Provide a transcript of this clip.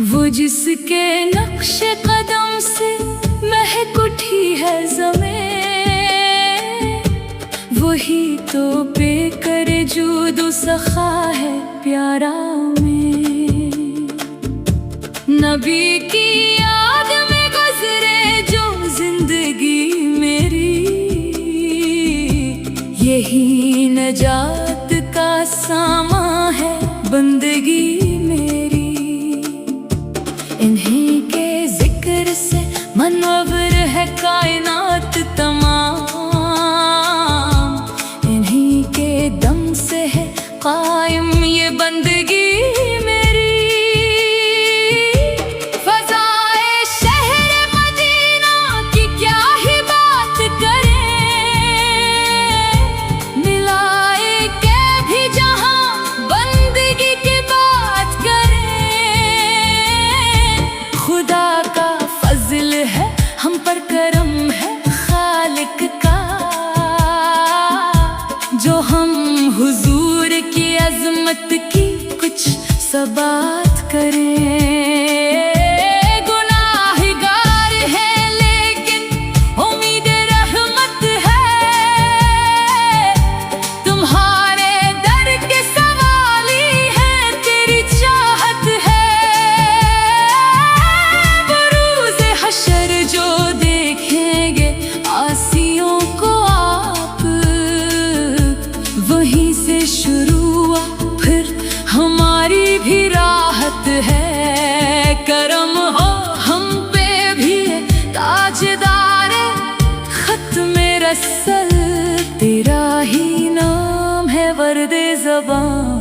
वो जिसके नक्शे कदम से महक उठी है ज़मीं, वही तो बेकर जूदो सखा है प्यारा में। नबी की याद में गुजरे जो जिंदगी मेरी, यही नजात का सामा है बंदगी मेरी। इन्हीं के जिक्र से मनवर है कायनात तमाम, इन्हीं के दम से है कायम ये बंदगी मेरी। फज़ाए शहर मदीना की क्या ही बात करें, मिलाए के भी जहां बंदगी की बात करें। खुदा का फज़ल है हम पर, करम है खालिक का, जो हम हुजूर की अज़मत की कुछ सबात करें। गुनाहगार है लेकिन उम्मीद रहमत है, तुम्हारे दर के सवाली है तेरी चाहत है। बरूज़ हशर जो देखेंगे आसियों को आप, वहीं से शुरू हुआ फिर हमारी भी राहत है। करम हो हम पे भी ताजदार खत्म रसल, तेरा ही नाम है वर्दे ज़बां।